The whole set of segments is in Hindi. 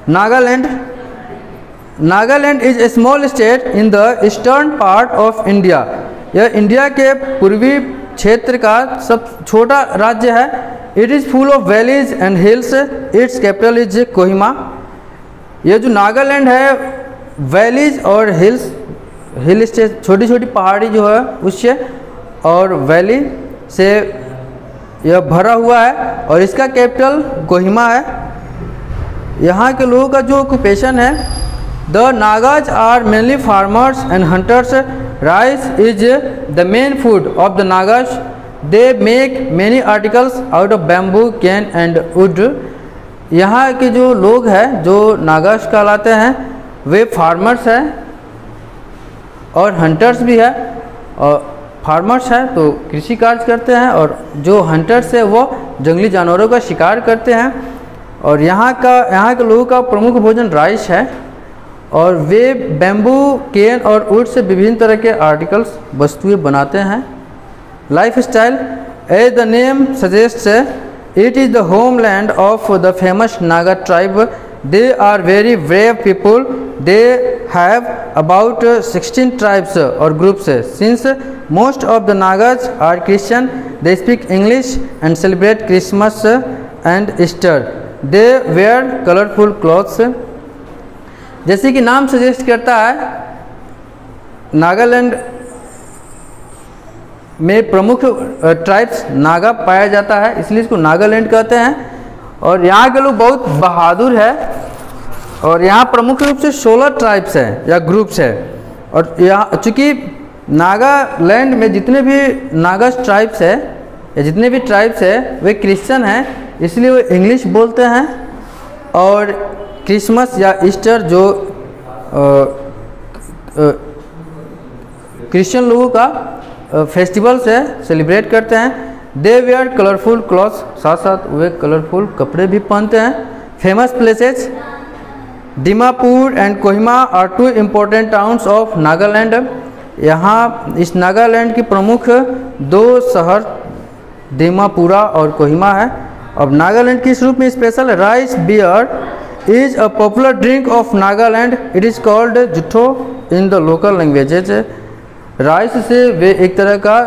Nagaland. Nagaland is a small state in the eastern part of India. यह इंडिया के पूर्वी क्षेत्र का सब छोटा राज्य है। It is full of valleys and hills. It's capital is Kohima. यह जो नागालैंड है वैलीज और हिल स्टेट, छोटी छोटी पहाड़ी जो है उससे और वैली से यह भरा हुआ है और इसका कैपिटल कोहिमा है। यहाँ के लोगों का जो ऑक्यूपेशन है, the Nagas are mainly farmers and hunters. Rice is the main food of the Nagas. They make many articles out of bamboo, cane and wood. यहाँ के जो लोग हैं जो नागाज कहलाते हैं वे फार्मर्स हैं और हंटर्स भी है। और फार्मर्स हैं तो कृषि कार्य करते हैं और जो हंटर्स है वो जंगली जानवरों का शिकार करते हैं। और यहाँ के लोगों का प्रमुख भोजन राइस है और वे बैम्बू, केन और वुड से विभिन्न तरह के आर्टिकल्स, वस्तुएं बनाते हैं। Life style, as the name suggests, it is the homeland of the famous Naga tribe. They are very brave people. They have about 16 tribes और groups. Since most of the Nagas are Christian, they speak English and celebrate Christmas and Easter. They wear colourful clothes. जैसे कि नाम सजेस्ट करता है, नागालैंड में प्रमुख ट्राइब्स नागा पाया जाता है, इसलिए इसको नागालैंड कहते हैं। और यहाँ के लोग बहुत बहादुर है और यहाँ प्रमुख रूप से 16 ट्राइब्स हैं या ग्रुप्स है। और यहाँ चूँकि नागालैंड में जितने भी नागा ट्राइब्स है या जितने भी ट्राइब्स है वे क्रिश्चियन हैं, इसलिए वो इंग्लिश बोलते हैं और क्रिसमस या ईस्टर जो क्रिश्चियन लोगों का फेस्टिवल्स है सेलिब्रेट करते हैं। दे वेयर कलरफुल क्लॉथ्स, साथ साथ वे कलरफुल कपड़े भी पहनते हैं। Famous places, Dimapur and Kohima are two important towns of Nagaland. यहाँ इस नागालैंड की प्रमुख दो शहर दीमापुरा और कोहिमा है। अब नागालैंड किस रूप में स्पेशल है? Rice beer is a popular drink of Nagaland. It is called Zutho in the local languages. Rice से वे एक तरह का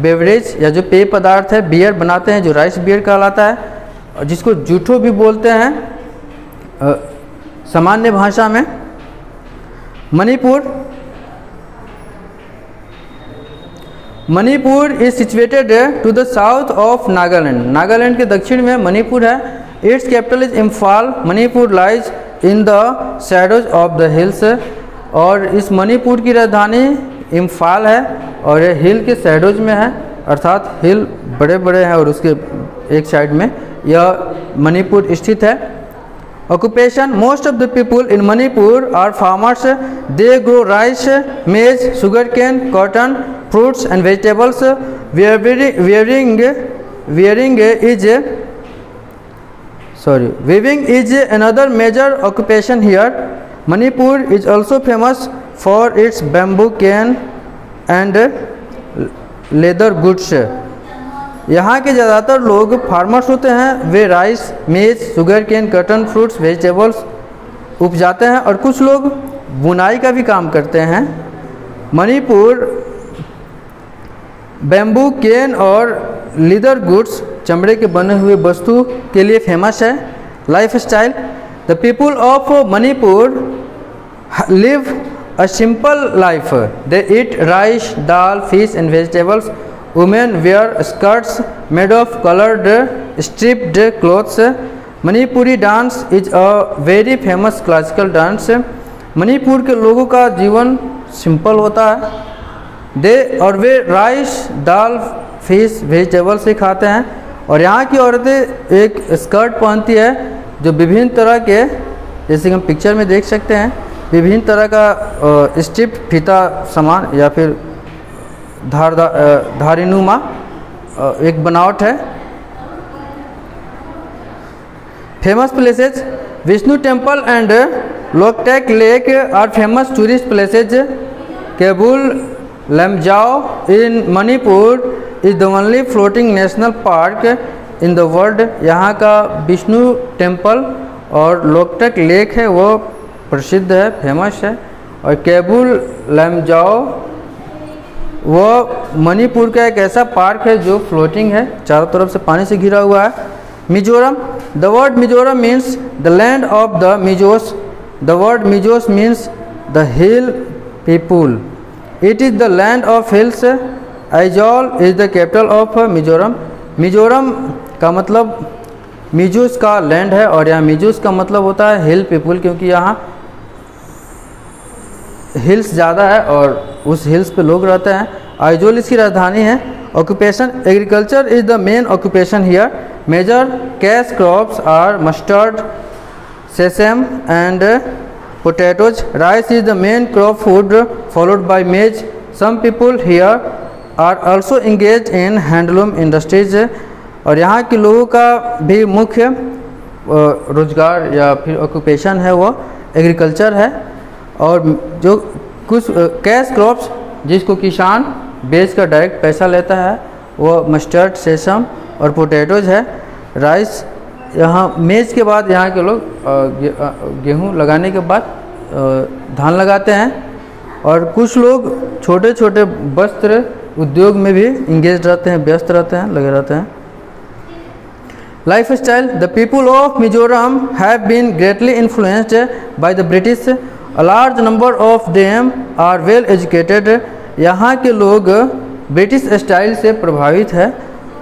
बेवरेज या जो पेय पदार्थ है बियर बनाते हैं जो राइस बियर कहलाता है और जिसको जूठो भी बोलते हैं सामान्य भाषा में। Manipur is situated to the south of Nagaland. Nagaland के दक्षिण में मणिपुर है। Its capital is Imphal. Manipur lies in the shadows of the hills. और इस मणिपुर की राजधानी इम्फाल है और ये हिल के शैडोज में है, अर्थात हिल बड़े बड़े हैं और उसके एक साइड में यह मणिपुर स्थित है। Occupation, most of the people in Manipur are farmers. They grow rice, maize, sugar cane, cotton, fruits and vegetables. Weaving is another major occupation here. Manipur is also famous for its bamboo cane and leather goods. यहाँ के ज़्यादातर लोग फार्मर्स होते हैं। वे rice, maize, sugar cane, cotton, fruits, vegetables उपजाते हैं और कुछ लोग बुनाई का भी काम करते हैं। मणिपुर बैम्बू, केन और लीदर गुड्स, चमड़े के बने हुए वस्तु के लिए फेमस है। Life style, the people of Manipur live a simple life. They eat rice, dal, fish and vegetables. Women wear skirts made of coloured striped cloths. Manipuri dance is a very famous classical dance. Manipur के लोगों का जीवन सिंपल होता है। वे राइस, दाल, फिश, वेजिटेबल से खाते हैं। और यहाँ की औरतें एक स्कर्ट पहनती है जो विभिन्न तरह के, जैसे कि हम पिक्चर में देख सकते हैं, विभिन्न तरह का स्ट्रिप्ड फीता सामान या फिर धारीनुमा एक बनावट है। Famous places, Vishnu temple and Loktak lake are famous tourist places. Keibul Lamjao in Manipur is the only floating national park in the world. यहाँ का विष्णु टेम्पल और लोकटक लेक है वो प्रसिद्ध है, फेमस है। और केबुल लमजाओ वो मणिपुर का एक ऐसा पार्क है जो फ्लोटिंग है, चारों तरफ से पानी से घिरा हुआ है। Mizoram, the word Mizoram means the land of the Mizos. The word Mizos means the hill people. It is the land of hills. Aizawl is the capital of Mizoram. Mizoram का मतलब मिजोस का लैंड है, और यहाँ मिजोस का मतलब होता है हिल पीपुल, क्योंकि यहाँ हिल्स ज़्यादा है और उस हिल्स पे लोग रहते हैं। आइजोल इसकी राजधानी है। Occupation, agriculture is the main occupation here. Major cash crops are mustard, sesame and potatoes. Rice is the main crop food, followed by maize. Some people here are also engaged in handloom industries. और यहाँ के लोगों का भी मुख्य रोजगार या फिर ऑक्यूपेशन है वो एग्रीकल्चर है। और जो कुछ कैश क्रॉप्स जिसको किसान बेच कर डायरेक्ट पैसा लेता है वो मस्टर्ड, सेसम और पोटैटोज है। राइस, यहाँ मेज के बाद यहाँ के लोग गेहूँ लगाने के बाद धान लगाते हैं। और कुछ लोग छोटे छोटे वस्त्र उद्योग में भी इंगेज रहते हैं, व्यस्त रहते हैं, लगे रहते हैं। Life style, the people of Mizoram have been greatly influenced by the British. A large number of them are well educated. यहाँ के लोग ब्रिटिश स्टाइल से प्रभावित है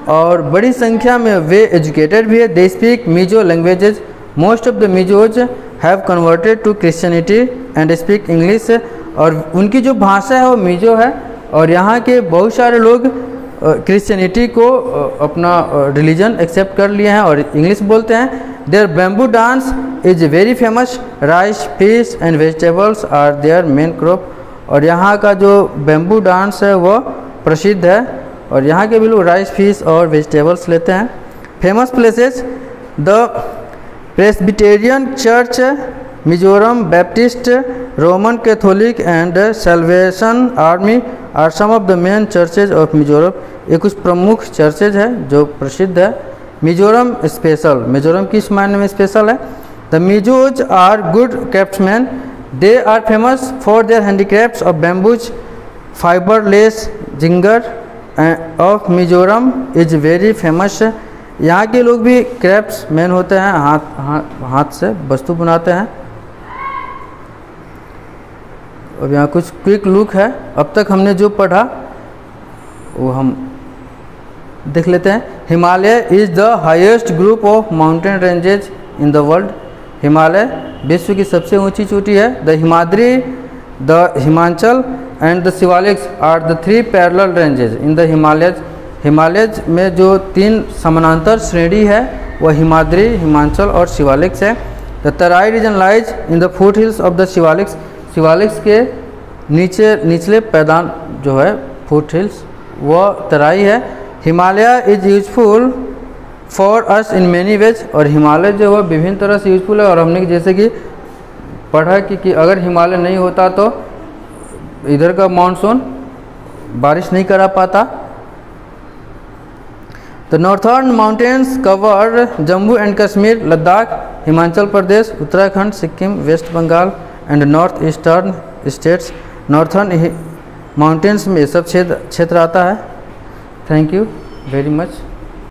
और बड़ी संख्या में वे एजुकेटेड भी है। They speak Mizo languages. Most of the Mizos have converted to Christianity and speak English. और उनकी जो भाषा है वो मिजो है, और यहाँ के बहुत सारे लोग क्रिश्चियनिटी को अपना रिलीजन एक्सेप्ट कर लिए हैं और इंग्लिश बोलते हैं। Their bamboo dance is very famous. Rice, fish and vegetables are their main crop. और यहाँ का जो बैम्बू डांस है वो प्रसिद्ध है, और यहाँ के भी लोग राइस, फिश और वेजिटेबल्स लेते हैं। Famous places, the Presbyterian church, Mizoram Baptist, Roman Catholic and Salvation Army are some of the main churches of Mizoram. ये कुछ प्रमुख चर्चेज है जो प्रसिद्ध है। मिजोरम स्पेशल, मिजोरम किस मायने में स्पेशल है? The Mizos are good craftsmen. They are famous for their handicrafts of bamboos, fibreless ginger of Mizoram is very famous. यहाँ के लोग भी क्राफ्ट्स मैन होते हैं, हाथ से वस्तु बनाते हैं। अब यहाँ कुछ क्विक लुक है, अब तक हमने जो पढ़ा वो हम देख लेते हैं। Himalaya is the highest group of mountain ranges in the world. Himalaya विश्व की सबसे ऊंची चोटी है। The Himadri, the Himachal and the Shivaliks are the 3 parallel ranges in the Himalayas. Himalayas में जो 3 समानांतर श्रेणी है वह हिमाद्री, हिमाचल और शिवालिक्स है। The Terai reason lies in the foot hills of the Shivaliks. Shivaliks के निचले पैदान जो है फुट हिल्स वह तराई है। Himalaya is useful for us in many ways. और हिमालय जो है विभिन्न तरह से यूजफुल है, और हमने जैसे कि पढ़ा कि अगर हिमालय नहीं होता तो इधर का मानसून बारिश नहीं करा पाता। The northern mountains cover Jammu and Kashmir, Ladakh, Himachal Pradesh, Uttarakhand, Sikkim, West Bengal and North Eastern states. Northern mountains में ये सब क्षेत्र आता है। Thank you very much.